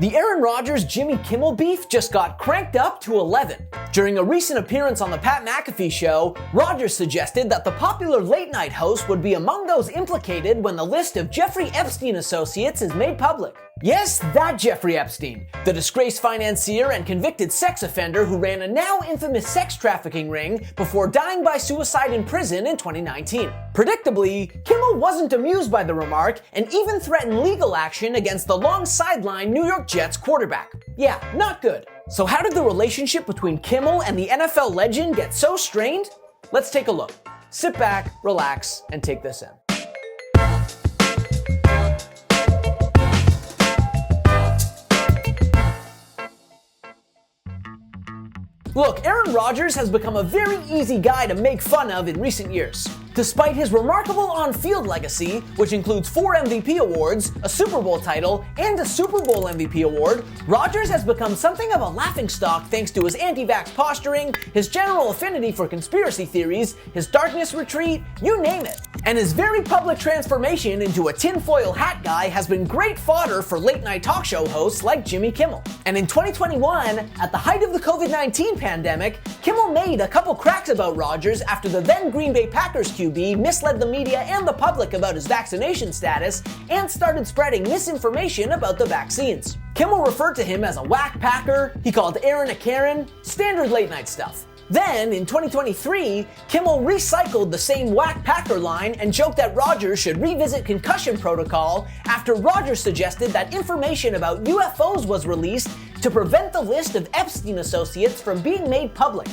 The Aaron Rodgers-Jimmy Kimmel beef just got cranked up to 11. During a recent appearance on the Pat McAfee show, Rodgers suggested that the popular late-night host would be among those implicated when the list of Jeffrey Epstein associates is made public. Yes, that Jeffrey Epstein, the disgraced financier and convicted sex offender who ran a now infamous sex trafficking ring before dying by suicide in prison in 2019. Predictably, Kimmel wasn't amused by the remark and even threatened legal action against the long-sidelined New York Jets quarterback. Yeah, not good. So how did the relationship between Kimmel and the NFL legend get so strained? Let's take a look. Sit back, relax, and take this in. Look, Aaron Rodgers has become a very easy guy to make fun of in recent years. Despite his remarkable on-field legacy, which includes 4 MVP awards, a Super Bowl title, and a Super Bowl MVP award, Rodgers has become something of a laughingstock thanks to his anti-vax posturing, his general affinity for conspiracy theories, his darkness retreat, you name it. And his very public transformation into a tinfoil hat guy has been great fodder for late-night talk show hosts like Jimmy Kimmel. And in 2021, at the height of the COVID-19 pandemic, Kimmel made a couple cracks about Rodgers after the then Green Bay Packers QB misled the media and the public about his vaccination status and started spreading misinformation about the vaccines. Kimmel referred to him as a whack Packer, he called Aaron a Karen, standard late-night stuff. Then, in 2023, Kimmel recycled the same whack Packer line and joked that Rodgers should revisit concussion protocol after Rodgers suggested that information about UFOs was released to prevent the list of Epstein associates from being made public.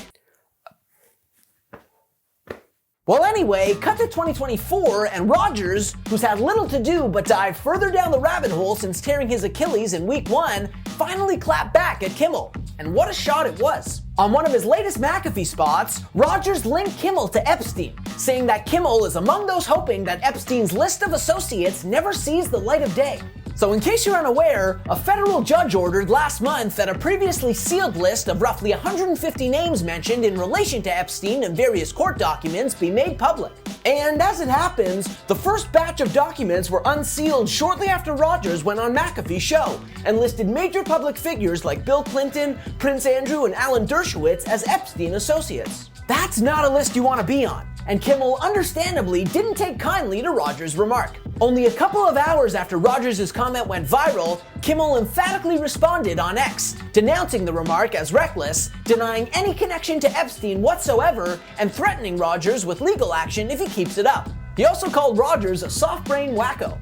Well, anyway, cut to 2024, and Rodgers, who's had little to do but dive further down the rabbit hole since tearing his Achilles in week 1, finally clapped back at Kimmel. And what a shot it was. On one of his latest McAfee spots, Rodgers linked Kimmel to Epstein, saying that Kimmel is among those hoping that Epstein's list of associates never sees the light of day. So in case you're unaware, a federal judge ordered last month that a previously sealed list of roughly 150 names mentioned in relation to Epstein in various court documents be made public. And as it happens, the first batch of documents were unsealed shortly after Rodgers went on McAfee's show and listed major public figures like Bill Clinton, Prince Andrew, and Alan Dershowitz as Epstein associates. That's not a list you want to be on, and Kimmel understandably didn't take kindly to Rodgers' remark. Only a couple of hours after Rodgers' comment went viral, Kimmel emphatically responded on X, denouncing the remark as reckless, denying any connection to Epstein whatsoever, and threatening Rodgers with legal action if he keeps it up. He also called Rodgers a soft-brained wacko.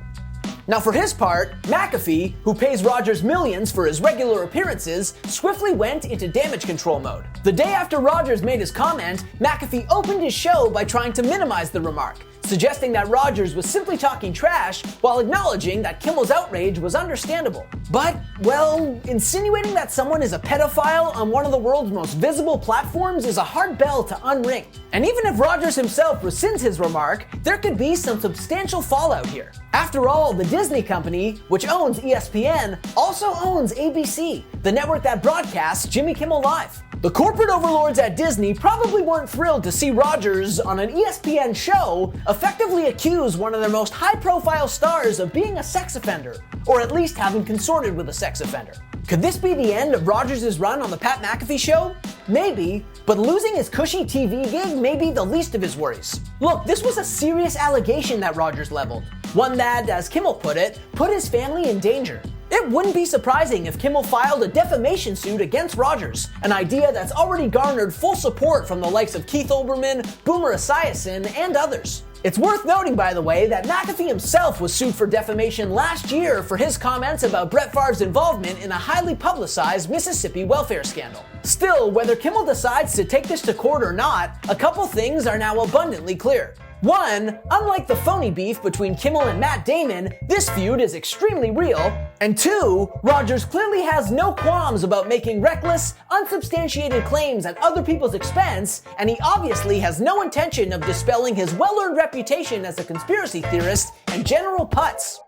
Now for his part, McAfee, who pays Rodgers millions for his regular appearances, swiftly went into damage control mode. The day after Rodgers made his comment, McAfee opened his show by trying to minimize the remark, suggesting that Rodgers was simply talking trash while acknowledging that Kimmel's outrage was understandable. But, well, insinuating that someone is a pedophile on one of the world's most visible platforms is a hard bell to unring. And even if Rodgers himself rescinds his remark, there could be some substantial fallout here. After all, the Disney company, which owns ESPN, also owns ABC, the network that broadcasts Jimmy Kimmel Live. The corporate overlords at Disney probably weren't thrilled to see Rodgers on an ESPN show effectively accuse one of their most high-profile stars of being a sex offender, or at least having consorted with a sex offender. Could this be the end of Rodgers' run on the Pat McAfee show? Maybe, but losing his cushy TV gig may be the least of his worries. Look, this was a serious allegation that Rodgers leveled, one that, as Kimmel put it, put his family in danger. It wouldn't be surprising if Kimmel filed a defamation suit against Rodgers, an idea that's already garnered full support from the likes of Keith Olbermann, Boomer Esiason, and others. It's worth noting, by the way, that McAfee himself was sued for defamation last year for his comments about Brett Favre's involvement in a highly publicized Mississippi welfare scandal. Still, whether Kimmel decides to take this to court or not, a couple things are now abundantly clear. One, unlike the phony beef between Kimmel and Matt Damon, this feud is extremely real. And two, Rodgers clearly has no qualms about making reckless, unsubstantiated claims at other people's expense, and he obviously has no intention of dispelling his well-earned reputation as a conspiracy theorist and general putz.